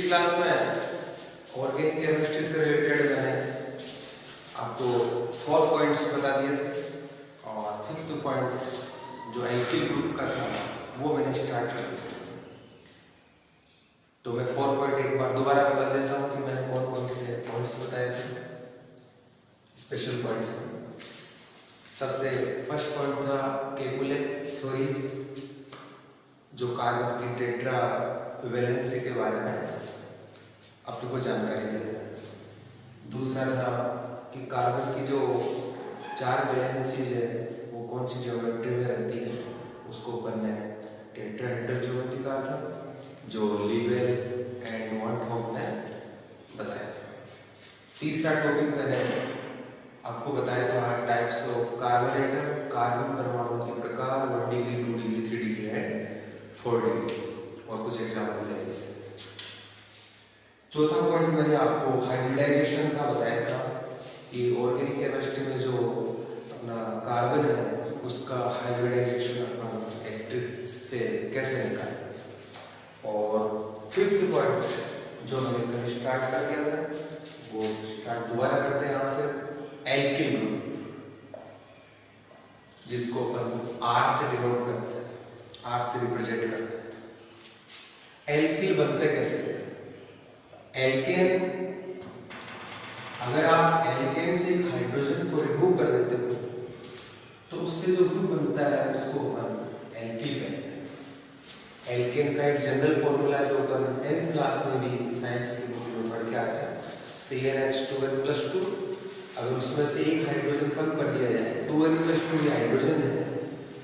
पिछली क्लास में organic chemistry से रिलेटेड मैंने आपको 4 पॉइंट्स बता दिए थे और 5th पॉइंट्स जो एल्किल ग्रुप का था वो मैंने स्टार्ट कर दिया था। तो मैं 4 पॉइंट एक बार दोबारा बता देता हूँ कि मैंने कौन कौन से पॉइंट्स बताए थे, स्पेशल पॉइंट्स। सबसे फर्स्ट पॉइंट था केकुले थ्योरीज, जो कार्बन की टेट्रा वैलेंसी के बारे में अपने को जानकारी देते हैं। दूसरा था कि कार्बन की जो 4 वैलेंसीज है वो कौन सी ज्योमेट्री में रहती है, उसको अपन ने टेट्राहेड्रल ज्योमेट्री कहा था, जो लीबेल एंड वॉन हॉफ ने बताया था। तीसरा टॉपिक मैंने आपको बताया था types of carbon atom, carbon परमाणु के प्रकार, 1 degree 2 degree 3 degree and 4 degree, और कुछ एग्जाम्पल ले लिए थे। चौथा पॉइंट मैंने आपको हाइब्रिडाइजेशन का बताया था कि ऑर्गेनिक केमिस्ट्री में जो अपना कार्बन है उसका हाइब्रिडाइजेशन अपना एक्टिव से कैसे निकालें। और 5th पॉइंट जो मैंने कल स्टार्ट कर दिया था वो स्टार्ट दोबारा करते हैं यहाँ से। एल्किल ग्रुप, जिसको अपन आर से डिनोट करते हैं, आर से रिप्रेजेंट करते हैं। एल्किल बनते कैसे? एल्केन, अगर आप एल्केन से एक हाइड्रोजन को रिमूव कर देते हो तो उससे जो ग्रुप बनता है उसको अपन एल्किल कहते हैं। एल्केन का एक जनरल फॉर्मूला जो अपन 10th क्लास में भी साइंस की बुक में पढ़ के आते हैं, CnH2n+2। अगर उसमें से एक हाइड्रोजन कम कर दिया जाए, 2n+2 ये हाइड्रोजन है,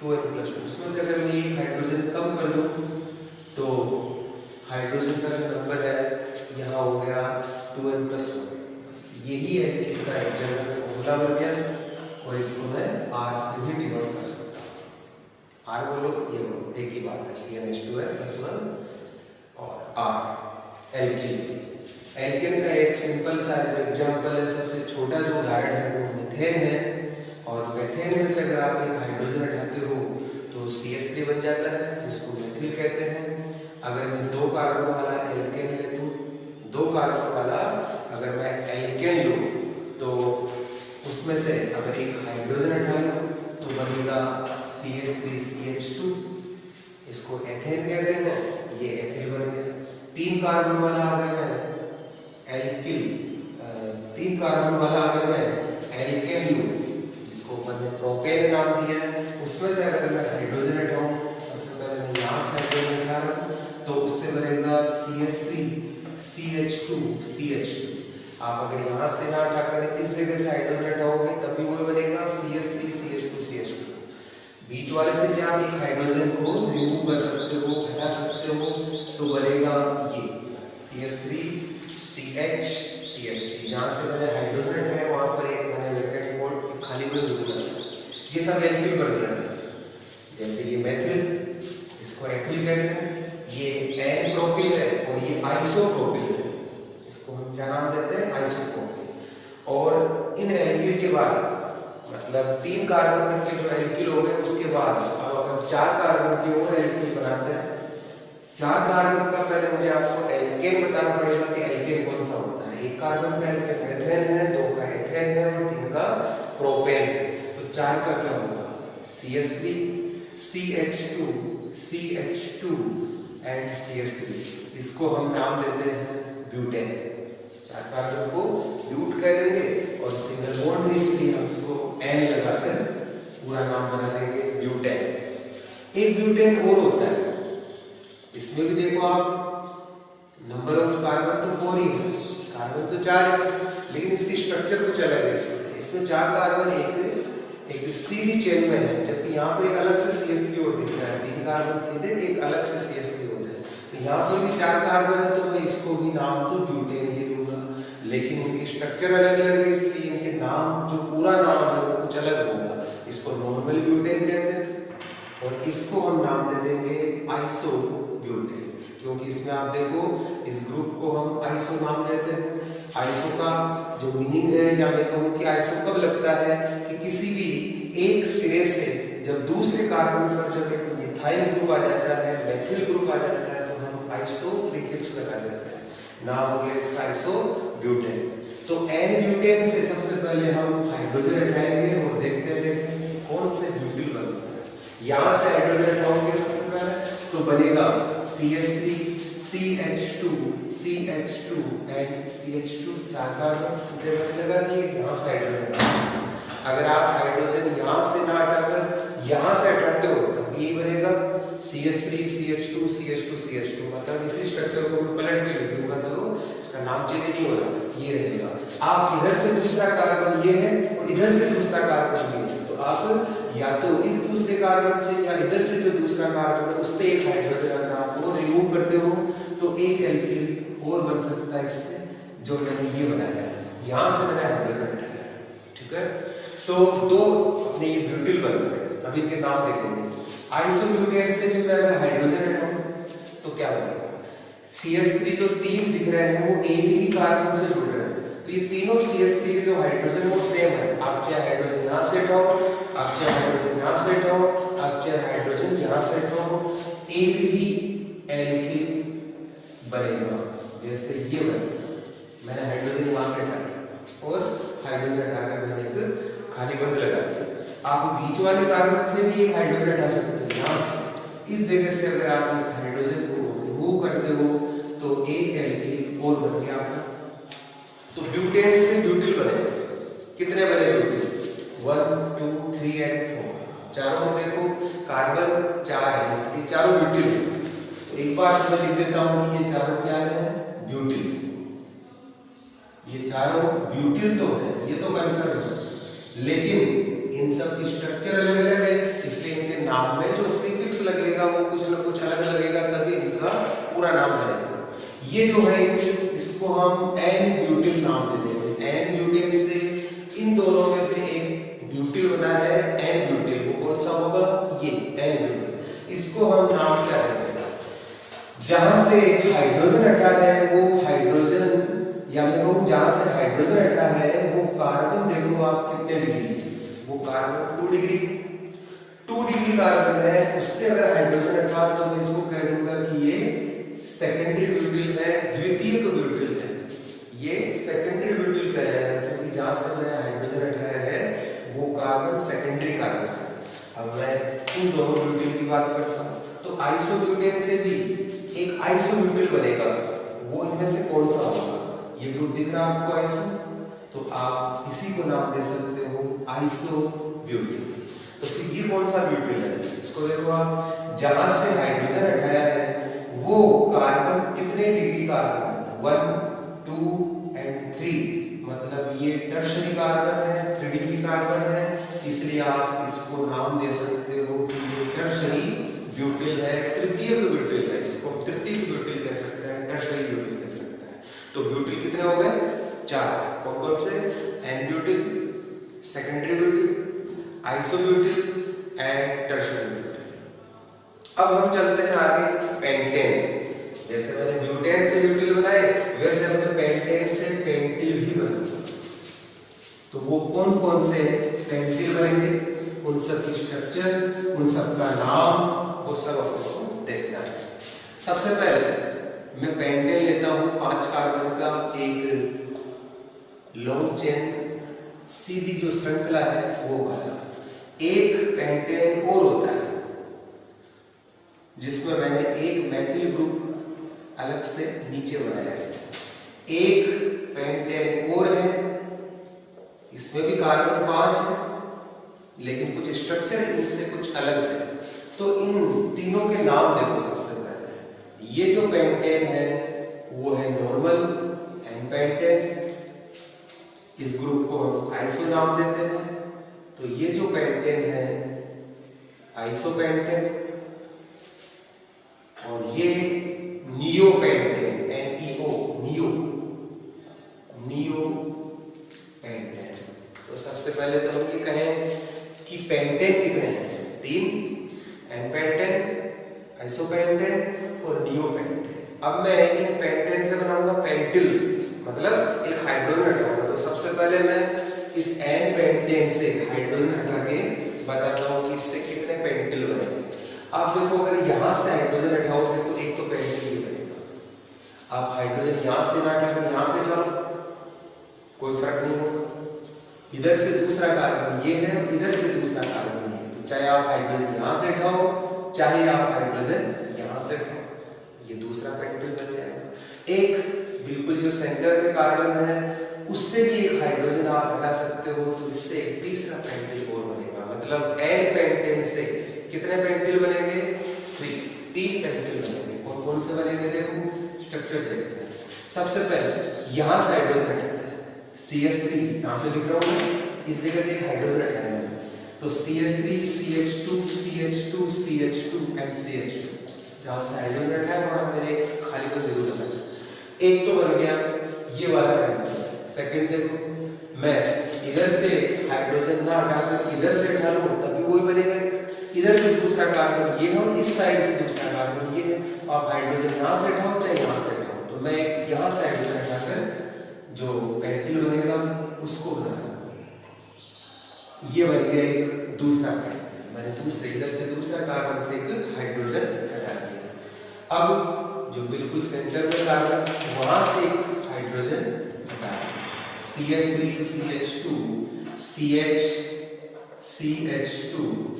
2n+2, उसमें से अगर मैं एक हाइड्रोजन कम कर दूं तो हाइड्रोजन का जो नंबर है यहाँ हो गया 2n+1। बस यही एल्किल का एक जनरल फॉर्मूला बन गया और इसको मैं R से भी डिनोट कर सकता हूँ। R बोलो, ये बोलो, एक ही बात है, CnH2n+1 और R एल्किल। एल्केन का एक सिंपल सा एग्जांपल है, सबसे छोटा जो उदाहरण है वो मीथेन है। और मीथेन में से अगर आप एक हाइड्रोजन हटाते हो तो CH3 बन जाता है, जिसको मेथिल कहते हैं। अगर मैं 2 कार्बन वाला एल्केन ले लूं, 2 कार्बन वाला अगर मैं एल्केन लूं तो उसमें से अगर एक हाइड्रोजन हटा लूं तो बनेगा CH3CH2, इसको एथेन कहते हैं, ये एथिल बन गया। 3 कार्बन वाला अगर मैं एल्किल, 3 कार्बन वाला अगर मैं एल्केन लूं, जिसको अपन ने प्रोपेन नाम दिया है, उसमें से अगर मैं हाइड्रोजन हटाऊं, सबसे पहले मैं यहाँ से हाइड्रोजन हटा रहा हूं तो उससे बनेगा CH3 CH2 CH2। आप अगर यहाँ से ना हटाकर इस जगह से हाइड्रोजन हटाओगे तब भी वही बनेगा CH3 CH2 CH2। बीच वाले से भी आप एक हाइड्रोजन को रिमूव कर सकते हो, हटा सकते हो, तो बनेगा ये CH3 CH CH3। जहाँ से मैंने हाइड्रोजन हटाया वहाँ पर एक मैंने वैकेंट बोर्ड खाली में जरूर रखा। ये सब एल्किल बन रहे हैं। जैसे ये मेथिल, इसको एथिल कहते हैं, ये एन प्रोपिल है और ये आइसोप्रोपिल है, इसको हम क्या नाम देते हैं? आइसोप्रोपिल। और इन एल्किल के बाद, मतलब 3 कार्बन तक के जो एल्किल हो गए, उसके बाद अब अपन 4 कार्बन के और एल्किल बनाते हैं। 4 कार्बन का पहले मुझे आपको एल्केन बताना पड़ेगा कि एल्केन कौन सा होता है। 1 कार्बन का एल्केन मेथेन है, 2 का एथेन है और 3 का प्रोपेन है। तो 4 का क्या होगा? CH3 CH2 CH2 and CH3। इसको हम नाम देते हैं ब्यूटेन। 4 कार्बन को ब्यूट कह देंगे और सिंगल बॉन्ड है इसलिए हम इसको N लगाकर पूरा नाम बना देंगे ब्यूटेन। एक ब्यूटेन और होता है, इसमें भी देखो आप नंबर ऑफ कार्बन तो 4 ही है, कार्बन तो 4 है, लेकिन इसकी स्ट्रक्चर कुछ अलग है। इसमें 4 कार्बन एक सीधी चेन में है, जबकि यहाँ पर एक अलग से CH3 और दिख रहा है। 3 कार्बन सीधे, एक अलग से CH3 हो रहा है। तो यहाँ पर भी 4 कार्बन है तो मैं इसको भी नाम तो ब्यूटेन ही दूंगा, लेकिन इनकी स्ट्रक्चर अलग अलग है इसलिए इनके नाम, जो पूरा नाम है वो कुछ अलग होगा। इसको नॉर्मल ब्यूटेन कहते हैं और इसको हम नाम दे देंगे आइसो ब्यूटेन, क्योंकि इसमें आप देखो इस ग्रुप को हम आइसो नाम देते हैं। आइसो का जो मीनिंग है, या मैं कहूँ कि आइसो कब लगता है कि किसी भी एक सिरे से जब दूसरे कार्बन पर जब एक मिथाइल ग्रुप आ जाता है, मेथिल ग्रुप आ जाता है, तो हम आइसो प्रीफिक्स लगा देते हैं। नाम हो गया इसका आइसोब्यूटेन। तो एन ब्यूटेन से सबसे पहले हम हाइड्रोजन हटाएंगे और देखते हैं कौन से ब्यूटिल बनता है। यहां से हाइड्रोजन हटाओगे सबसे पहले तो बनेगा CH3 CH2 CH2 and CH2, 4 carbon सीधे बनने लगा कि यहां से हाइड्रोजन हटाएंगे। अगर आप हाइड्रोजन यहां से ना हटाकर यहां से हटाते हो तब ये बनेगा CH3 CH2 CH2 CH2, मतलब इसी स्ट्रक्चर को मैं पलट के लिख दूंगा तो इसका नाम चेंज नहीं होगा, ये रहेगा। आप इधर से दूसरा कार्बन ये है और इधर से दूसरा कार्बन ये है, तो आप या तो इस दूसरे कार्बन से या इधर से जो दूसरा कार्बन है उससे एक हाइड्रोजन अगर आप वो रिमूव करते हो तो एक एल्किल और बन सकता है इससे, जो मैंने ये बनाया है, यहां से मैंने हाइड्रोजन हटाया है। ठीक है, तो दो अपने ये ब्यूटिल बन गए। अब इनके नाम देखेंगे। आइसोब्यूटेन से भी मैं अगर हाइड्रोजन हटाऊं तो क्या बनेगा? CH3 जो 3 दिख रहे हैं वो एक ही कार्बन से जुड़ रहे हैं, तो ये तीनों CH3 के जो हाइड्रोजन वो सेम है। आप चाहे हाइड्रोजन यहां से हटाओ, आप चाहे हाइड्रोजन यहां से हटाओ, आप चाहे हाइड्रोजन यहां से हटाओ, एक ही एल्किल बनेगा। जैसे ये बनेगा, मैंने हाइड्रोजन यहां से हटा दिया और हाइड्रोजन हटाकर मैंने एक खाली बंद लगा दिया। आप बीच वाले कार्बन से भी एक हाइड्रोजन हटा सकते हो यहां से। इस जगह से अगर आप एक हाइड्रोजन को रिमूव करते हो तो एक एल्किल और बन गया आपका। तो ब्यूटेन से ब्यूटिल बने। कितने बने ब्यूटिल? 1 2 3 एंड 4। चारों में देखो कार्बन 4 है, इसलिए चारों ब्यूटिल है। तो एक बार मैं लिख देता हूं कि ये चारों क्या है? ब्यूटिल। ये चारों ब्यूटिल तो है, ये तो कंफर्म है, लेकिन इन सब की स्ट्रक्चर अलग अलग है, इसलिए इनके नाम में जो प्रीफिक्स लगेगा वो कुछ ना कुछ अलग लगेगा, तभी इनका पूरा नाम बनेगा। ये जो है इसको हम एन ब्यूटिल नाम दे देंगे। एन ब्यूटिल से इन दोनों में से एक ब्यूटिल बना है एन ब्यूटिल, वो कौन सा होगा? ये एन ब्यूटिल। इसको हम नाम क्या देंगे? जहां से हाइड्रोजन हटा है वो हाइड्रोजन, या मैं कहूं जहां से हाइड्रोजन हटा है वो कार्बन, देखो आप कितने डिग्री, वो कार्बन 2 डिग्री कार्बन है, उससे अगर हाइड्रोजन हटा तो मैं इसको कह दूंगा कि ये सेकेंडरी ब्यूटिल है, द्वितीयक ब्यूटिल है। ये सेकेंडरी ब्यूटिल कहलाएगा क्योंकि जहां से मैं हाइड्रोजन हटाया है वो कार्बन सेकेंडरी कार्बन है। अब मैं इन दोनों ब्यूटिल की बात करता हूं तो आइसोब्यूटेन से भी एक आइसोब्यूटिल बनेगा, वो इनमें से कौन सा होगा? ये ग्रुप दिख रहा है आपको आइसो, तो आप इसी को नाम दे सकते हो आइसोब्यूटिल। तो फिर ये कौन सा ब्यूटिल है? इसको देखो आप, जहां से हाइड्रोजन हटाया है वो कार्बन कितने डिग्री कार्बन है? 1 2 एंड 3, मतलब ये टर्शरी कार्बन है, 3 डिग्री कार्बन है, इसलिए आप इसको नाम दे सकते हो कि ये टर्शरी ब्यूटिल है, तृतीयक ब्यूटिल है। इसको तृतीयक ब्यूटिल कह सकते हैं, टर्शरी ब्यूटिल कह सकते हैं। तो ब्यूटिल कितने हो गए? 4। कौन कौन से? N butyl, secondary butyl, isobutyl and tertiary butyl. अब हम चलते हैं आगे पेंटेन। जैसे मैंने ब्यूटेन से ब्यूटिल बनाए वैसे हमने पेंटेन से पेंटिल भी बनाए। तो वो कौन कौन से पेंटिल बनेंगे, उन सब की स्ट्रक्चर, उन सब का नाम, वो सब आपको देखना है। सबसे पहले मैं पेंटेन लेता हूं 5 कार्बन का एक लॉन्ग चेन, सीधी जो श्रृंखला है वो वाला। एक पेंटेन और होता है जिसमें मैंने एक मैथिल ग्रुप अलग से नीचे बनाया है। एक पेंटेन और है, इसमें भी कार्बन 5 है, लेकिन कुछ स्ट्रक्चर इनसे कुछ अलग है। तो इन तीनों के नाम देखो। सबसे पहले ये जो पेंटेन है वो है नॉर्मल एन पेंटेन, इस ग्रुप को हम आइसो नाम देते हैं। तो ये जो पेंटेन है आइसो पेंटेन, और ये neo pentane, NEO, neo pentane. तो सबसे पहले तो हम ये कहें कि पेंटेन कितने हैं? 3, एन पेंटेन, आइसो पेंटेन और नियो पेंटेन। अब मैं इन पेंटेन से बनाऊंगा पेंटिल, मतलब एक हाइड्रोजन हटाऊंगा। तो सबसे पहले मैं इस एन पेंटेन से हाइड्रोजन हटा के बताता हूं कि इससे कितने पेंटिल बनेंगे। आप देखो, अगर यहां से हाइड्रोजन हटाओगे तो एक तो पेंटिल ही बनेगा। आप हाइड्रोजन यहाँ से ना उठाकर यहाँ से उठा लो, कोई फर्क नहीं होगा। इधर से दूसरा कार्बन ये है और इधर से दूसरा कार्बन ये है, तो चाहे आप हाइड्रोजन यहाँ से उठाओ चाहे आप हाइड्रोजन यहाँ से उठाओ, ये दूसरा पेंटिल बन जाएगा। एक बिल्कुल जो सेंटर पे कार्बन है उससे भी एक हाइड्रोजन आप हटा सकते हो, तो इससे एक तीसरा पेंटिल और बनेगा। मतलब एन पेंटेन से कितने पेंटिल बनेंगे? 3 पेंटिल बनेंगे। कौन कौन से बनेंगे देखो, स्ट्रक्चर देखते हैं। सबसे पहले यहाँ से हाइड्रोजन हटाते हैं, CH3 यहाँ से लिख रहा हूँ मैं, इस जगह से एक हाइड्रोजन हटाएंगे तो CH3 CH2 CH2 CH2 and CH2। जहाँ से हाइड्रोजन हटाया वहाँ मैंने एक खालीपन जरूर लगाया। एक तो बन गया ये वाला पेंटिल। सेकंड देखो, मैं इधर से हाइड्रोजन ना हटाकर इधर से हटा लूं तब भी वही बनेगा। इधर से दूसरा कार्बन ये है और इस साइड से दूसरा कार्बन ये है, तो आप हाइड्रोजन यहाँ से हटाओ चाहे यहाँ से हटाओ, तो मैं यहाँ से हाइड्रोजन हटाकर जो पेंटिल बनेगा उसको बनाऊंगा। ये बन गया एक दूसरा पेंटिल, मैंने दूसरे इधर से दूसरा कार्बन से एक हाइड्रोजन हटा दिया। अब जो बिल्कुल सेंटर में कार्बन वहां से एक हाइड्रोजन हटा दिया, CH3 CH2 CH CH2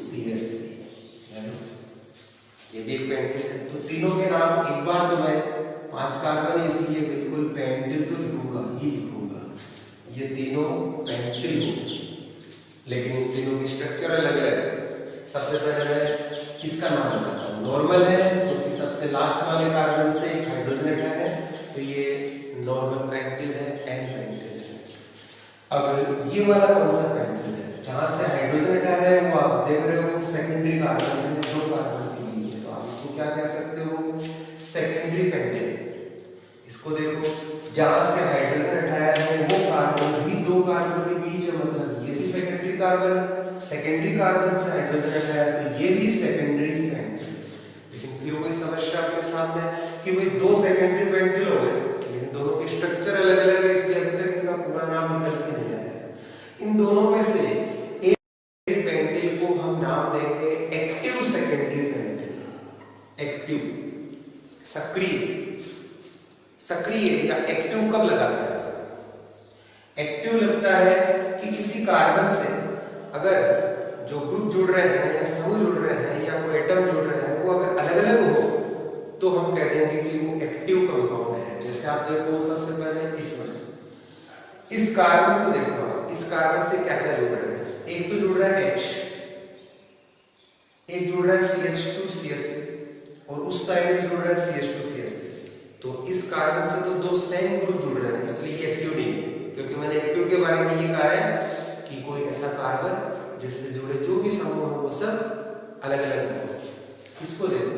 CH3, ये भी एक पेंटिल है। तो तीनों के नाम एक बार तो मैं 5 कार्बन इसलिए बिल्कुल पेंटिल तो लिखूंगा ही लिखूंगा, ये तीनों पेंटिल होंगे, लेकिन इन तीनों की स्ट्रक्चर अलग अलग है। सबसे पहले मैं इसका नाम बताता हूँ। नॉर्मल है क्योंकि सबसे लास्ट वाले कार्बन से हाइड्रोजन हटा है, तो ये नॉर्मल पेंटिल है, एन पेंटिल है। अब ये वाला कौन सा पेंटिल है? जहां से हाइड्रोजन हटा है वो आप देख रहे हो सेकेंडरी कार्बन है, 2 कार्बन के बीच है, तो आप इसको क्या कह सकते हो? Secondary pentyl. इसको देखो, जहां से हाइड्रोजन हटाया है वो कार्बन भी 2 कार्बन के बीच है, मतलब ये भी सेकेंडरी कार्बन है। सेकेंडरी कार्बन से हाइड्रोजन हटाया तो ये भी सेकेंडरी पेंटिल। लेकिन फिर वही समस्या अपने सामने कि भाई 2 सेकेंडरी पेंटिल हो गए, लेकिन दोनों के स्ट्रक्चर अलग अलग है, इसलिए अभी तक इनका पूरा नाम निकल के नहीं आया। इन दोनों में से एक पेंटिल को हम नाम देंगे एक्टिव सेकेंडरी पेंटिल। एक्टिव, सक्रिय। सक्रिय या एक्टिव कब लगाता है? एक्टिव लगता है कि किसी कार्बन से अगर जो ग्रुप जुड़ रहे हैं या समूह जुड़ रहे हैं या कोई एटम जुड़ रहे हैं वो अगर अलग अलग हो तो हम कह देंगे कि वो एक्टिव कंपाउंड है। जैसे आप देखो सबसे पहले इसमें इस कार्बन को देखो, इस कार्बन से क्या क्या जुड़ रहे हैं? एक तो जुड़ रहा है H, एक जुड़ रहा है CH2 CH3 और उस साइड में जुड़ रहा है CH2 CH3। तो इस कार्बन से तो 2 सेम ग्रुप जुड़ रहे हैं, इसलिए ये एक्टिव नहीं है। क्योंकि मैंने एक्टिव के बारे में ये कहा है कि कोई ऐसा कार्बन जिससे जुड़े जो भी समूह हो वो सब अलग अलग हो। इसको देखो,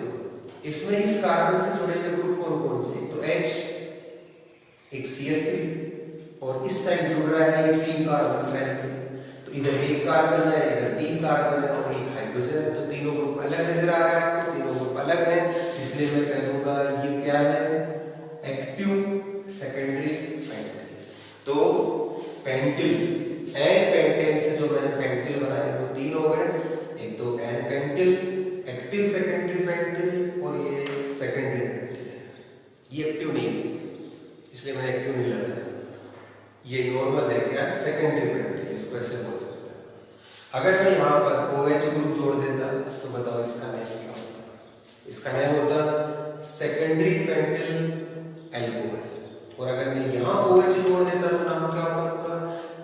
इसमें इस कार्बन से जुड़े हुए ग्रुप कौन कौन से? तो H, एक CH3 और इस साइड जुड़ रहा है ये 3 कार्बन पहले, तो इधर एक कार्बन है, इधर 3 कार्बन है और एक हाइड्रोजन है, तो तीनों ग्रुप अलग नजर आ रहा है आपको, तीनों ग्रुप अलग है, इसलिए मैं कह दूंगा ये क्या है? Active secondary pentyl. तो पेंटिल, एन पेंटेन से जो मैंने पेंटिल बनाया वो 3 हो गए, एक तो n pentyl, active secondary pentyl और ये सेकेंडरी पेंटिल है। ये एक्टिव नहीं है इसलिए मैंने एक्टिव नहीं लगाया। ये नॉर्मल है क्या? सेकेंडरी पेंटिल, इसको ऐसे बोल सकते हैं। अगर मैं यहाँ पर OH ग्रुप जोड़ देता तो बताओ इसका नेम क्या होता? इसका नेम होता सेकेंडरी पेंटिल एल्कोहल। और अगर मैं यहाँ OH जोड़ देता तो नाम क्या होता पूरा?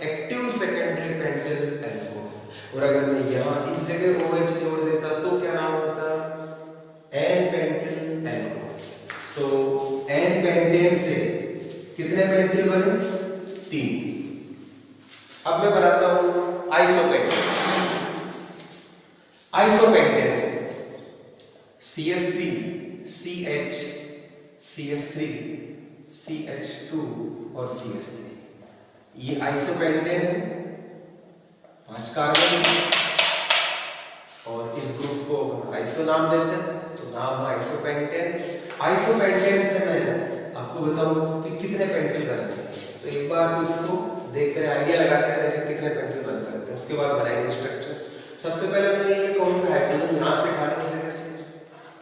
Active secondary pentyl alcohol. और अगर मैं यहाँ इस जगह OH जोड़ देता तो क्या नाम होता? N pentyl alcohol. तो एन पेंटेन से कितने पेंटिल बने? 3। अब मैं बनाता हूं आइसोपेंटेन। आइसोपेंटेन से CH3 CH CH3 CH2 और CH3, ये आइसोपेंटेन है, 5 कार्बन, और इस ग्रुप को आइसो नाम देते हैं, तो नाम है आइसोपेंटेन। आइसोपेंटेन से मैं आपको बताऊं कि कितने पेंटिल बनते हैं, तो एक बार तो इसको देखकर आइडिया लगाते हैं देखें कितने पेंटिल बन सकते हैं, उसके बाद बनाएंगे स्ट्रक्चर। सबसे पहले मैं ये कहूंगा हाइड्रोजन यहाँ से उठा लें इस जगह से,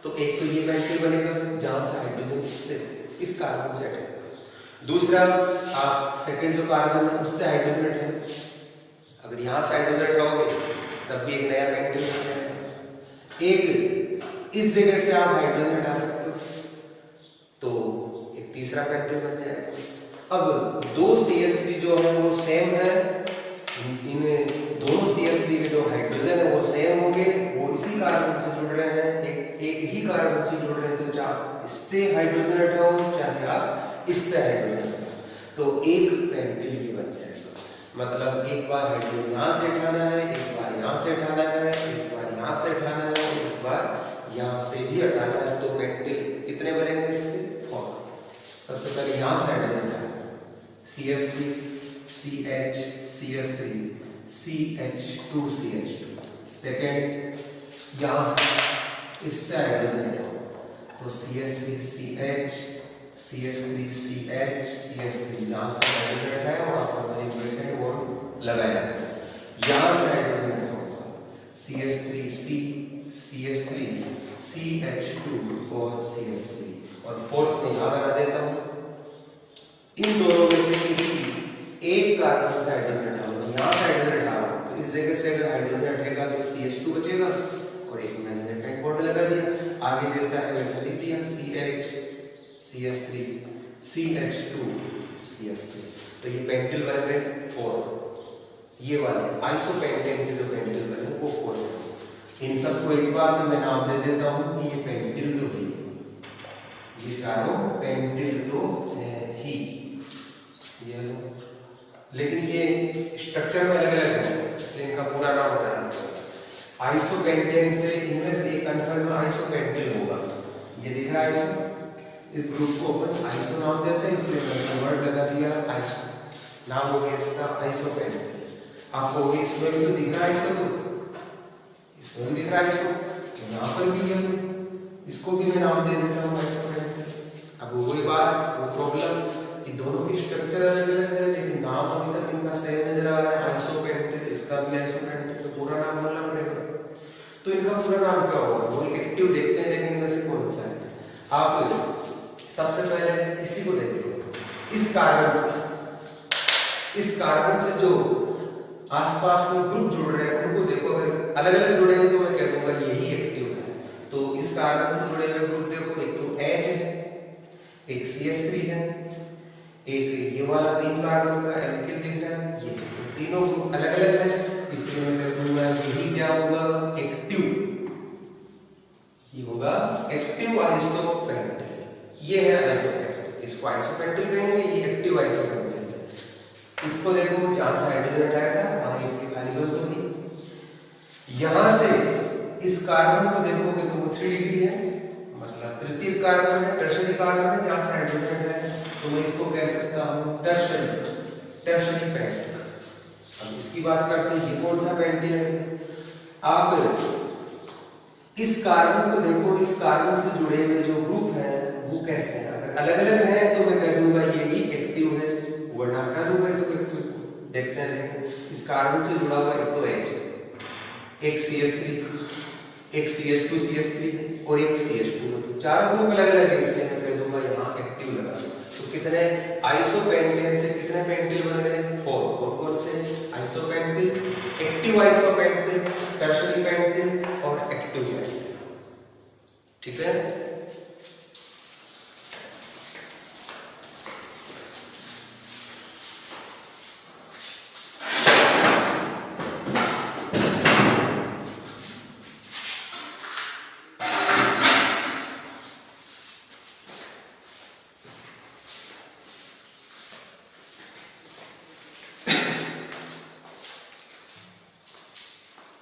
तो एक तो ये पेंटिल बनेगा जहां से हाइड्रोजन इससे इस कार्बन से हटेगा। दूसरा, आप सेकंड जो कार्बन है उससे हाइड्रोजन हटाएंगे, अगर यहाँ से हाइड्रोजन हटाओगे तब भी एक नया पेंटिल बन जाएगा। एक इस जगह से आप हाइड्रोजन हटा सकते हो तो एक तीसरा पेंटिल बन जाएगा। अब दो CH3 जो है वो सेम है, इन दोनों CH3 के जो हाइड्रोजन है वो सेम होंगे, वो इसी कार्बन से जुड़ रहे हैं, एक ही कार्बन से जुड़ रहे हैं, तो चाहे इससे हाइड्रोजन हटाओ चाहे आप इससे हाइड्रोजन हटाओ तो एक पेंटिल ही बन जाएगा। मतलब एक बार हाइड्रोजन यहाँ से हटाना है, एक बार यहाँ से हटाना है, एक बार यहाँ से हटाना है, एक बार यहाँ से भी हटाना है, तो पेंटिल कितने बनेंगे इसके? 4। सबसे पहले यहाँ से हाइड्रोजन हटाना है, CH3 CH CH3 CH2 CH2। Second यहाँ से इससे हाइड्रोजन हटाओ तो CH3 CH CH3 CH CH3, जहाँ से हाइड्रोजन हटाया वहाँ पर मैंने एक ब्रैकेट बोर्ड लगाया। यहाँ से हाइड्रोजन हटाओ CH3 C CH3 CH2 और CH3, और फोर्थ में यहाँ बना देता हूँ। इन दोनों में से किसी एक कार्बन से हाइड्रोजन हटा लो, यहाँ से हाइड्रोजन हटा लो तो इस जगह से अगर हाइड्रोजन हटेगा तो CH2 बचेगा और एक मैंने ब्रैकेट बोर्ड लगा दिया। आगे जैसा है वैसा लिख दिया CH CH3 CH2 CH3, तो ये पेंटिल बन गए 4। ये वाले आइसोपेंटेन से जो पेंटिल बने वो 4 है। इन सबको एक बार मैं नाम दे देता हूँ कि ये पेंटिल तो है, ये चारों पेंटिल तो है ही, ये लो। लेकिन ये स्ट्रक्चर में अलग अलग है इसलिए इनका पूरा नाम बताना पड़ेगा। आइसोपेंटेन से इनमें से एक कन्फर्म आइसोपेंटिल होगा, ये दिख रहा है आइसो, इस ग्रुप को अपन आइसो नाम देते हैं इसलिए मैंने वर्ड लगा दिया आइसो, नाम हो गया इसका आइसोपेंटिल। आपको इसमें भी तो दिख रहा है आइसो, तो इसमें भी दिख रहा है आइसो, तो यहाँ पर भी है, इसको भी मैं नाम दे देता हूँ आइसोपेंटिल। अब वही बात, वो प्रॉब्लम कि दोनों की स्ट्रक्चर अलग अलग है लेकिन नाम अभी तक इनका सेम नजर आ रहा है आइसोपेंटिल, इसका भी आइसोपेंटिल, तो पूरा नाम बोलना पड़ेगा। तो इनका पूरा नाम क्या होगा? वही एक्टिव देखते हैं, लेकिन इनमें से कौन सा है? आप सबसे पहले इसी को देख लो, इस कार्बन से जो आसपास में ग्रुप जुड़ रहे हैं उनको देखो, अगर अलग अलग जुड़ेंगे तो मैं कह दूंगा यही एक्टिव है। तो इस कार्बन से जुड़े हुए ग्रुप देखो, एक तो H है, एक CH3 है, एक ये वाला 3 कार्बन का एल्किल दिख रहा है, ये तो तीनों ग्रुप अलग अलग है, इसलिए मैं कह दूंगा यही क्या होगा? एक्टिव, ये होगा एक्टिव आइसोपेंटिल। ये है आइसोपेंटिल, इसको आइसोपेंटिल कहेंगे, ये एक्टिव आइसोपेंटिल है। इसको देखो, जहां से हाइड्रोजन हटाया था वहां एक खाली बन तो नहीं। यहां से इस कार्बन को देखोगे तो वो 3 डिग्री है, मतलब तृतीयक कार्बन है, टर्शरी कार्बन है, जहां से हाइड्रोजन हटाया, तो मैं इसको कह सकता हूं टर्शरी पेंटिल। अब इसकी बात करते हैं, ये कौन सा पेंटिल है? आप इस कार्बन को देखो, इस कार्बन से जुड़े हुए जो ग्रुप हैं वो कैसे हैं? अगर अलग अलग हैं तो मैं कह दूंगा ये भी एक्टिव है, वर्ड हटा दूंगा इसको एक्टिव को। देखते हैं, देखें इस कार्बन से जुड़ा हुआ एक तो H है, एक CH3, एक CH2 CH3 है और एक CH2 है, तो चारों ग्रुप अलग अलग है, इसलिए मैं कह दूंगा यहाँ एक्टिव लगा दो। तो कितने आइसोपेंटेन से कितने पेंटिल बन गए? 4। और कौन से? आइसोपेंटिल, एक्टिव आइसोपेंटिल, टर्शरी पेंटिल और एक्टिव पेंटिल। ठीक है,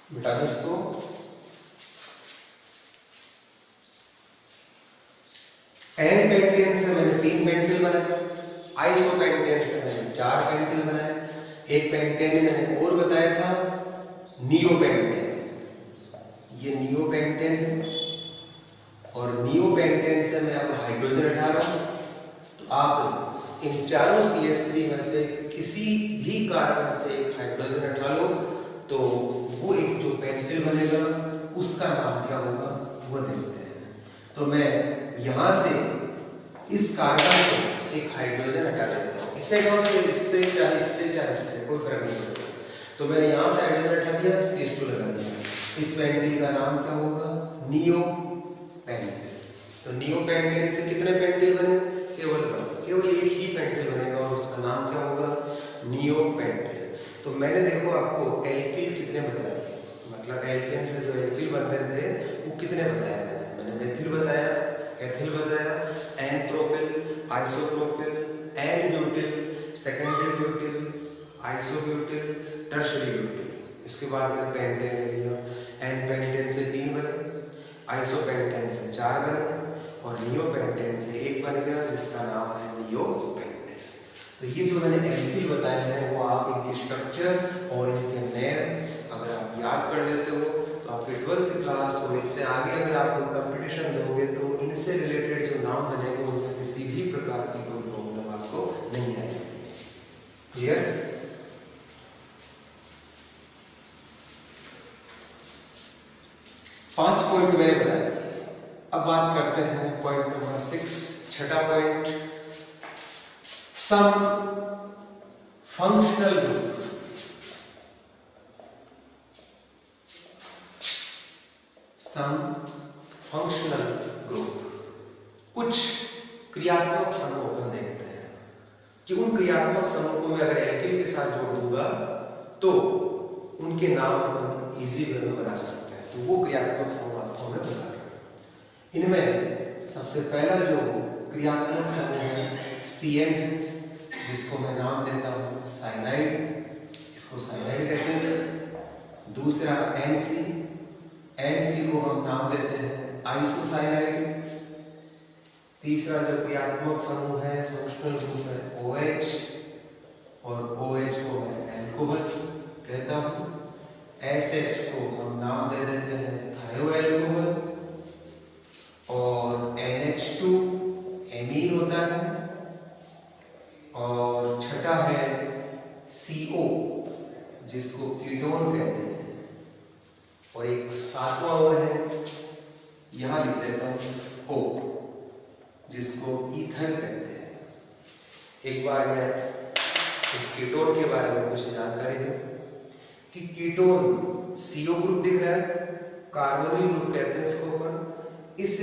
बेटा इसको एन पेंटेन से मैंने 3 पेंटिल बनाए, आइसोपेंटेन से मैंने 4 पेंटिल बनाए, एक पेंटेन मैंने और बताया था नियोपेंटेन, ये नियोपेंटेन है, और नियोपेंटेन से मैं अब हाइड्रोजन हटा रहा हूं। तो आप इन चारों CH3 में से किसी भी कार्बन से एक हाइड्रोजन हटा लो तो वो एक जो पेंटिल बनेगा उसका नाम क्या होगा वो देखते हैं। तो मैं यहां से इस कार्बन से एक हाइड्रोजन हटा देता हूँ, इससे चाहे इससे चाहे इससे चाहे इससे, कोई फर्क नहीं पड़ता। तो मैंने यहाँ से हाइड्रोजन हटा दिया, CH2 लगा दिया। इस पेंटेन का नाम क्या होगा? नियोपेंटेन। तो नियोपेंटेन से कितने पेंटेन बने? केवल एक ही पेंटेन बनेगा और उसका नाम क्या होगा? नियोपेंटेन। तो मैंने देखो आपको एल्किल कितने बता दिए, मतलब एल्केन से जो एल्किल बन रहे थे वो कितने बताया मैंने मेथिल बताया, एथिल बताया, n propyl, isopropyl, n butyl, secondary butyl, isobutyl, tertiary butyl. इसके बाद मैंने पेंटेन ले लिया। एन पेंटेन से 3 बने, आइसोपेंटेन से 4 बने और नियोपेंटेन से 1 बन गया जिसका नाम है नियोपेंटेन। तो ये जो मैंने एल्किल बताए हैं वो आप इनके स्ट्रक्चर और इनके नेम अगर आप याद कर लेते हो तो आपके 12th क्लास और इससे आगे अगर आप कोई कंपटीशन दोगे तो इनसे रिलेटेड जो नाम बनेंगे उनमें किसी भी प्रकार की कोई प्रॉब्लम आपको नहीं आएगी। क्लियर? पांच पॉइंट मैंने बताया। अब बात करते हैं पॉइंट नंबर 6, छठा पॉइंट, सम फंक्शनल ग्रुप। सम फंक्शनल ग्रुप, कुछ क्रियात्मक समूह अपन देखते हैं कि उन क्रियात्मक समूह को मैं अगर एल्किल के साथ जोड़ दूंगा तो उनके नाम अपन इजी वे में बना सकते हैं। तो वो क्रियात्मक समूह आपको मैं बता रहा हूं। इनमें सबसे पहला जो क्रियात्मक समूह है CN है, जिसको मैं नाम देता हूं साइनाइड, इसको साइनाइड कहते हैं। दूसरा NC को हम नाम देते हैं आइसोसाइनाइड। तीसरा जो क्रियात्मक समूह है फंक्शनल ग्रुप है OH, और OH को मैं एल्कोहल कहता हूं। SH को हम नाम दे देते हैं थायोएल्कोहल, और NH2 एमीन होता है, और छठा है CO जिसको कीटोन कहते हैं, और एक सातवां और है, यहां लिख देता हूं O, जिसको ईथर कहते हैं। एक बार मैं इस कीटोन के बारे में कुछ जानकारी दूं कि कीटोन CO ग्रुप दिख रहा है, कार्बोनिल ग्रुप कहते हैं इसको अपन। इस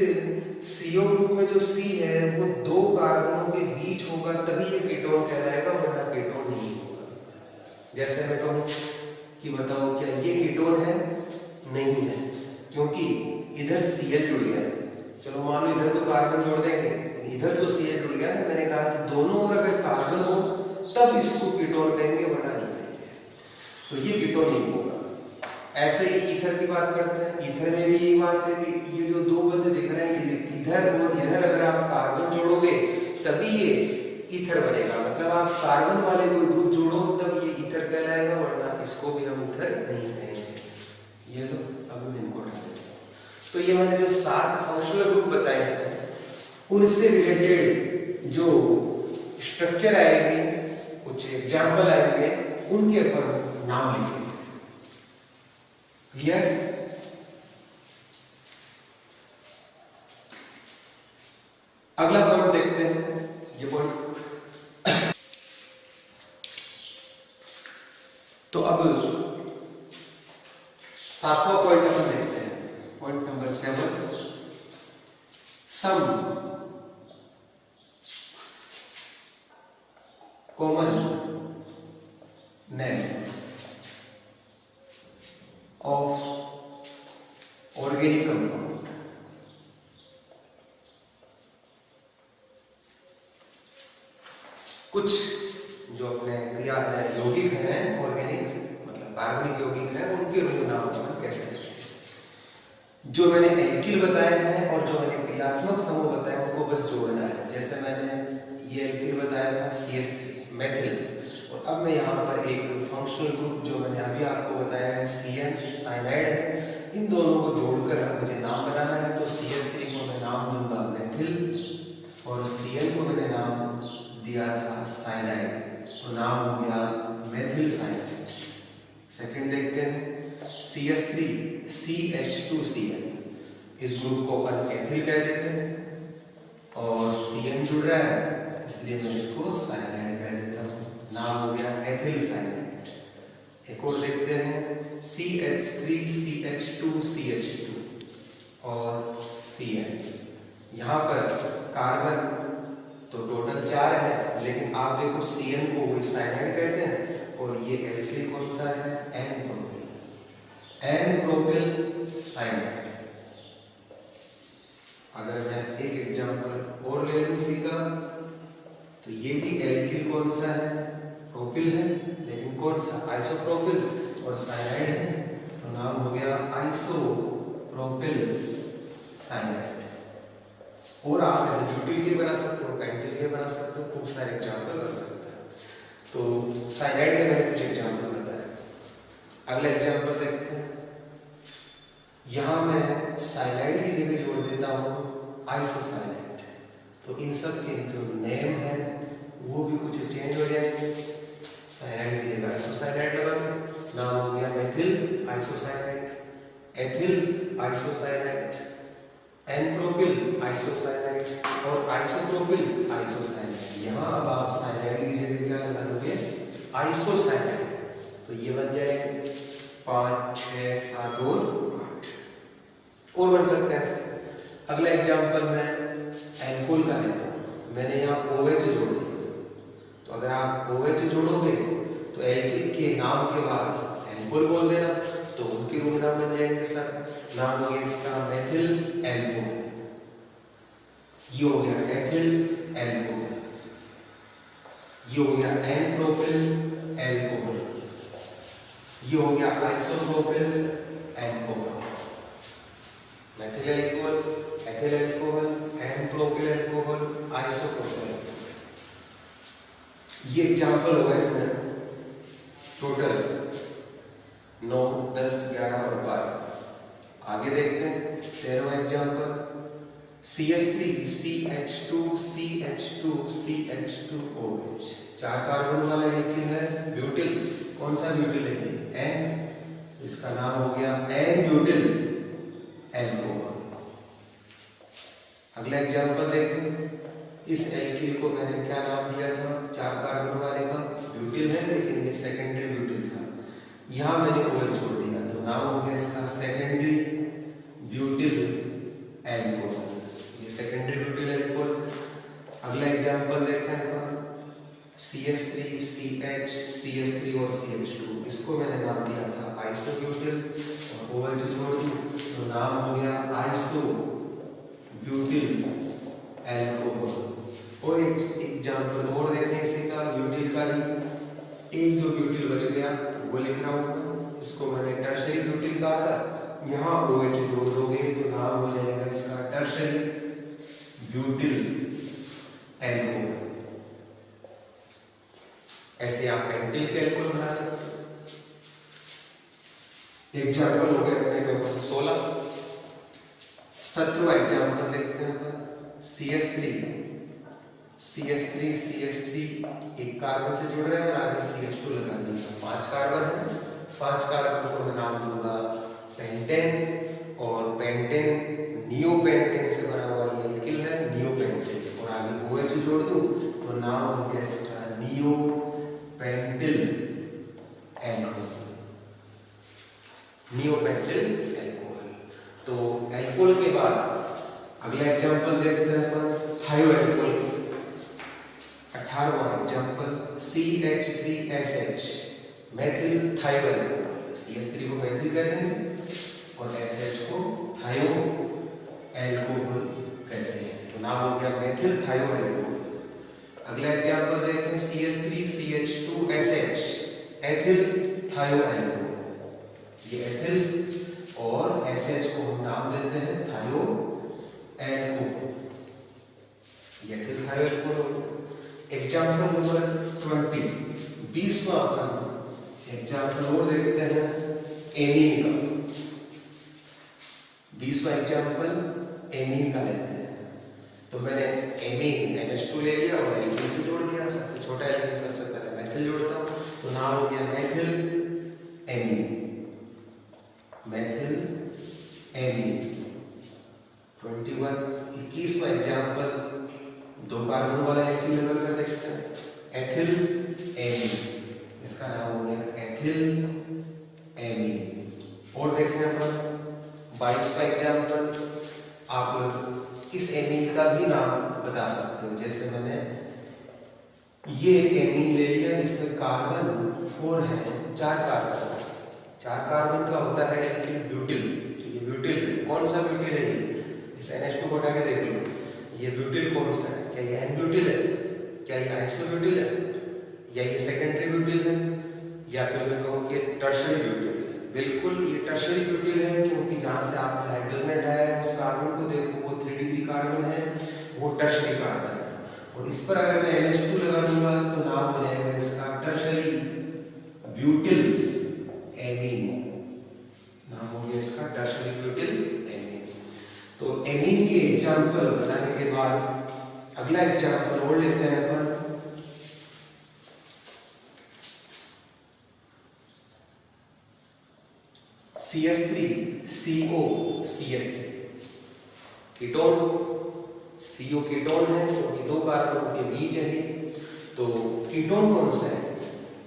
CO ग्रुप में जो C है वो 2 कार्बनों के बीच होगा तभी ये कीटोन कहलाएगा, वरना कीटोन नहीं होगा। जैसे मैं कहूं कि बताओ क्या ये कीटोन है? नहीं है, क्योंकि इधर Cl जुड़ गया। चलो मान लो इधर तो कार्बन जोड़ देंगे, इधर तो Cl जुड़ गया ना। मैंने कहा कि दोनों ओर अगर कार्बन हो तब इसको कीटोन कहेंगे, वरना नहीं कहेंगे। तो ये कीटोन नहीं होगा। ऐसे ही ईथर की बात करते हैं। ईथर में भी यही बात है कि ये जो 2 बंदे दिख रहे हैं इधर और इधर, अगर आप कार्बन जोड़ोगे तभी ये ईथर बनेगा। मतलब आप कार्बन वाले कोई ग्रुप जोड़ो तब ये ईथर कहलाएगा, वरना इसको भी हम ईथर नहीं कहेंगे। ये लो अभी मैं इनको हटा देता हूं। तो ये मैंने जो 7 फंक्शनल ग्रुप बताए हैं उनसे रिलेटेड जो स्ट्रक्चर आएंगे, कुछ एग्जाम्पल आएंगे, उनके अपन नाम लिखेंगे। क्लियर? अगला पॉइंट देखते हैं। ये पॉइंट तो अब 7वां पॉइंट अपन देखते हैं, point number 7, some common name of organic compound. कुछ जो अपने क्रिया है यौगिक हैं ऑर्गेनिक, मतलब कार्बनिक यौगिक हैं, उनके रूप नाम अपन कैसे लिखें। जो मैंने एल्किल बताए हैं और जो मैंने क्रियात्मक समूह बताए उनको बस जोड़ना है। जैसे मैंने ये एल्किल बताया था CH3 मेथिल, और अब मैं यहाँ पर एक फंक्शनल ग्रुप जो मैंने अभी आपको बताया है CN साइनाइड है, इन दोनों को जोड़कर मुझे नाम बताना है। तो CH3 को मैं नाम दूंगा मेथिल और CN को मैंने नाम दिया था साइनाइड, तो नाम हो गया मेथिल साइनाइड। सेकंड देखते हैं CH3 CH2Cl, इस ग्रुप को अपन एथिल कह देते हैं। और CN जुड़ रहा है, इसलिए मैं इसको साइनाइड कह देता हूँ। नाम हो गया एथिल साइनाइड। एक और देखते हैं, CH3CH2CH2 और CN। यहाँ पर कार्बन तो टोटल 4 है, लेकिन आप देखो CN को वही साइनाइड कहते हैं, और ये एल्किल कौन सा है? N-प्रोपिल। N-प्रोपिल साइनाइड। अगर मैं एक एग्जांपल और ले लूं इसी का, तो ये भी एल्किल कौन सा है? प्रोपिल है, लेकिन कौन सा? आइसोप्रोपिल, और साइनाइड है, तो नाम हो गया आइसोप्रोपिल साइनाइड। और आप ऐसे ब्यूटिल के बना सकते हो, पेंटिल के बना सकते हो, खूब सारे एग्जाम्पल बन सकते हैं। तो साइनाइड के मैंने कुछ एग्जाम्पल बताया। अगला एग्जाम्पल देखते हैं। यहाँ मैं साइनाइड की जगह जोड़ देता हूँ आइसोसाइनाइड। तो इन सब के जो नेम है वो भी कुछ चेंज हो जाएंगे। साइनाइड की जगह आइसोसाइनाइड लगा दो, नाम हो गया methyl isocyanide, ethyl isocyanide, n propyl isocyanide और आइसोप्रोपिल आइसोसाइनाइड। यहाँ अब आप साइनाइड की जगह क्या लगा दोगे? आइसोसाइनाइड। तो ये बन जाएंगे 5, 6, 7 और 8 और बन सकते हैं ऐसे। अगला एग्जाम्पल मैं एल्कोहल का लेता हूँ। मैंने यहाँ OH जोड़ दिया, तो अगर आप OH जोड़ोगे तो एल्किल के नाम के बाद एल्कोहल बोल देना, तो उनके रूप नाम बन जाएंगे सर। नाम हो गया इसका मेथिल एल्कोहल। ये हो गया एथिल एल्कोहल। ये हो गया N-प्रोपिल एल्कोहल। ये हो गया isopropyl alcohol. Methyl alcohol, ethyl alcohol, n propyl alcohol, isopropyl alcohol. ये एग्जाम्पल हो गए टोटल 9, 10, 11 और 12। आगे देखते हैं 13वां एग्जाम्पल, CH3CH2CH2CH2OH। 4 कार्बन वाला एल्किल है, ब्यूटिल। कौन सा ब्यूटिल है? N। इसका नाम हो गया N-ब्यूटिल एल्कोहल। अगला एग्जाम्पल देखें। इस एल्किल को मैंने क्या नाम दिया था? 4 कार्बन वाले का ब्यूटिल है, लेकिन ये सेकेंडरी ब्यूटिल था। यहाँ मैंने OH छोड़ दिया, तो नाम हो गया इसका सेकेंडरी ब्यूटिल एल्कोहल। ये सेकेंडरी ब्यूटिल एल्कोहल। अगला एग्जाम्पल देखें अपन, CH3CH और CH2। इसको मैंने नाम दिया था आइसोब्यूटिल, और OH जोड़ दूं तो नाम हो गया आइसोब्यूटिल एल्कोहल। और एक एग्जाम्पल और देखें इसी का, ब्यूटिल का ही। एक जो ब्यूटिल बच गया वो लिख रहा हूँ, इसको मैंने टर्शरी ब्यूटिल कहा था। यहाँ OH जोड़ दोगे तो नाम हो जाएगा इसका टर्शरी ब्यूटिल एल्कोहल। ऐसे आप पेंटिल के एल्कोहल बना सकते हो। एग्जाम्पल हो गए अपने टोटल 16। 17वां एग्जाम्पल देखते हैं अपन, CH3 एक कार्बन से जुड़ रहे हैं और आगे CH2 लगा दिया। 5 कार्बन है, 5 कार्बन को मैं नाम दूंगा पेंटेन, और पेंटेन नियोपेंटेन से बना हुआ एल्किल है, नियोपेंटेन। और आगे OH जोड़ दूं तो नाम हो गया इसका नियोपेंटिल एल्कोहल। नियोपेंटिल एल्कोहल। तो एल्कोहल के बाद अगला एग्जांपल देखते हैं अपन थायो एल्कोहल। 18वां एग्जांपल CH3SH मेथिल थायो एल्कोहल। CH3 को मेथिल कहते हैं और SH को थायो एल्कोहल कहते हैं, तो नाम हो गया मेथिल थायो एल्कोहल। अगला एग्जांपल देखें CH3CH2SH एथिल थायो एल्कोहल। ये एथिल और SH को हम नाम देते हैं थायो एल्कोहल। ये एथिल थायो एल्कोहल। एग्जांपल नंबर 20, 20वां अपन एग्जांपल और देखते हैं एमीन का। 20वां एग्जांपल एमीन का लेते हैं। तो मैंने एमीन NH2 ले लिया और एल्किल से जोड़ दिया। सबसे छोटा एल्किल सबसे पहले मेथिल जोड़ता हूं, तो नाम हो गया मेथिल एमीन। Methyl amine. 21वां एग्जांपल 2 कार्बन वाला एल्किल लेवल कर देखते हैं। एथिल एमीन, इसका नाम हो गया एथिल एमीन। और देखें अपन 22 का एग्जाम्पल, आप इस एमीन का भी नाम बता सकते हो। जैसे मैंने ये एमीन ले लिया जिसमें कार्बन 4 है, 4 कार्बन का होता है एल्किल ब्यूटिल। तो ये ब्यूटिल है, कौन सा ब्यूटिल है ये? इस NH2 को हटा के देख लो, ये ब्यूटिल कौन सा है? क्या ये एन ब्यूटिल है? क्या ये आइसोब्यूटिल है? या ये सेकेंडरी ब्यूटिल है? या फिर मैं कहूँ कि टर्शरी ब्यूटिल है? बिल्कुल ये टर्शरी ब्यूटिल है, क्योंकि जहाँ से आपने हाइड्रोजन हटाया उस कार्बन को देखो, वो 3 डिग्री कार्बन है, वो टर्शरी कार्बन है। और इस पर अगर मैं NH2 लगा दूंगा तो नाम हो जाएगा इसका टर्शरी ब्यूटिल एमीन। नाम हो गया इसका टर्शरी ब्यूटिल एमीन। तो एमीन के एग्जाम्पल बताने के बाद अगला एग्जाम्पल और लेते हैं अपन। CH3CO CH3 ketone. CO ketone है क्योंकि 2 कार्बनों के बीच है। तो कीटोन कौन सा है?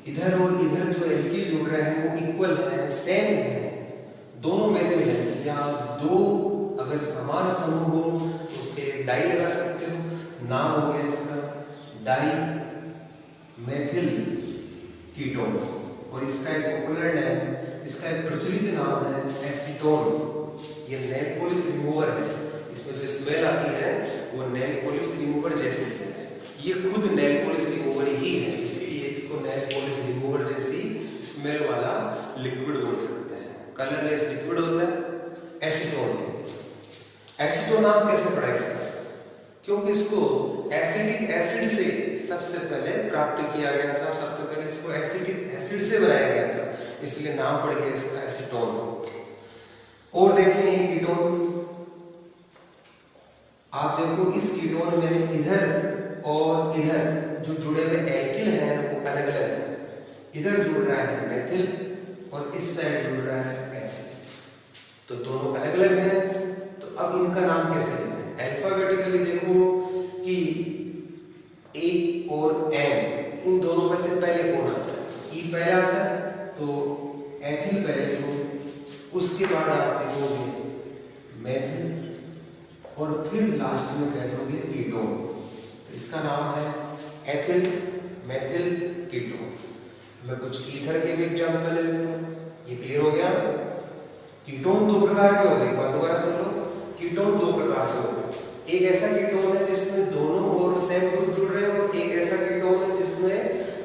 इधर और इधर जो एल्किल जुड़ रहे हैं वो इक्वल है, सेम है, दोनों मेथिल है। इसलिए आप 2 अगर समान समूह हो तो उसके डाई लगा सकते हो। नाम हो गया इसका डाई मेथिल कीटोन। और इसका एक पॉपुलर नेम, इसका एक प्रचलित नाम है एसीटोन। ये नेल पॉलिश रिमूवर है, इसमें जो स्मेल आती है वो नेल पॉलिश रिमूवर जैसी है। ये खुद नेल पॉलिश रिमूवर ही है, इसीलिए इसको नेल पॉलिश रिमूवर जैसी स्मेल वाला लिक्विड बोल सकते हैं। कलरलेस लिक्विड होता है एसीटोन। एसीटोन नाम कैसे पड़ा इसका? क्योंकि इसको एसिडिक एसिड से सबसे पहले प्राप्त किया गया था, सबसे पहले इसको एसिडिक एसिड से बनाया गया था, इसलिए नाम पड़ गया इसका एसीटोन। और देखिए ये कीटोन, आप देखो इस कीटोन में इधर और इधर जो जुड़े हुए एल्किल हैं वो अलग अलग हैं। इधर जुड़ रहा है मेथिल और इस साइड जुड़ रहा है एथिल, तो दोनों अलग अलग हैं। तो अब इनका नाम कैसे लिखें? अल्फाबेटिकली देखो कि ए और एम, इन दोनों में से पहले कौन आता है? ई पहले आता है, तो एथिल पहले लिखो, उसके बाद आप लिखोगे मेथिल और फिर लास्ट में कह दोगे कीटोन। तो इसका नाम है एथिल मेथिल कीटोन। मैं कुछ ईथर के भी एग्जाम्पल ले लेता हूँ। ये क्लियर हो गया? कीटोन 2 प्रकार के हो गए, एक बार दोबारा सुन लो। कीटोन 2 प्रकार के हो गए। एक ऐसा कीटोन है जिसमें दोनों और सेम ग्रुप जुड़ रहे हैं, और एक ऐसा कीटोन है जिसमें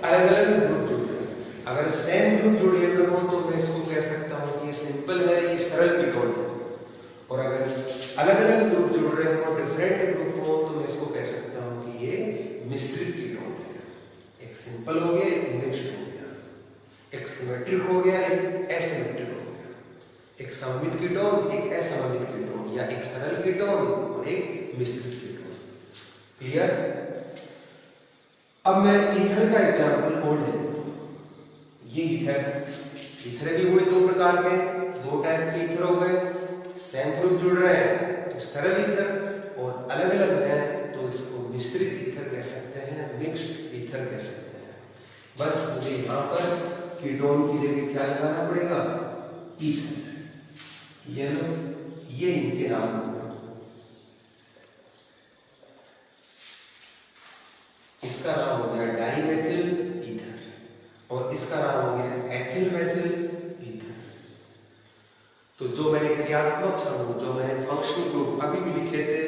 अलग अलग ग्रुप जुड़ रहे हैं। अगर सेम ग्रुप जुड़े हुए हो तो मैं इसको कह सकता हूँ कि ये सिंपल है, ये सरल कीटोन है। और अगर अलग अलग ग्रुप जुड़ रहे हो, डिफरेंट ग्रुप हो, तो मैं इसको कह सकता हूँ कि ये मिश्रित कीटोन है। एक सिंपल हो गया, एक मिक्स्ड हो गया, एक सिमेट्रिक हो गया, एक एसिमेट्रिक हो गया, एक सममित कीटोन, एक असममित कीटोन, या एक सरल कीटोन और एक मिश्रित कीटोन। क्लियर? अब मैं ईथर का एग्जाम्पल और ले लेता हूँ। ये ईथर भी वही 2 प्रकार के, 2 टाइप के ईथर हो गए। सेम ग्रुप जुड़ रहे हैं तो सरल ईथर, और अलग अलग है तो इसको मिश्रित ईथर कह सकते हैं, मिक्स्ड ईथर कह सकते हैं। बस मुझे यहाँ पर कीटोन की जगह क्या लगाना पड़ेगा? ईथर। ये लो, ये इनके नाम होगा। इसका नाम हो गया डाईमेथिल ईथर और इसका नाम हो गया एथिल मेथिल ईथर। तो जो मैंने क्रियात्मक समूह, जो मैंने फंक्शनल ग्रुप अभी भी लिखे थे,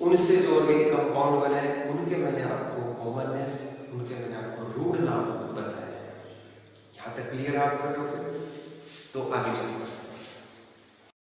उनसे जो ऑर्गेनिक कंपाउंड बने उनके मैंने आपको कॉमन है, उनके मैंने आपको रूट नाम बताया है। यहाँ तक क्लियर है आपका टॉपिक? तो आगे चलते हैं।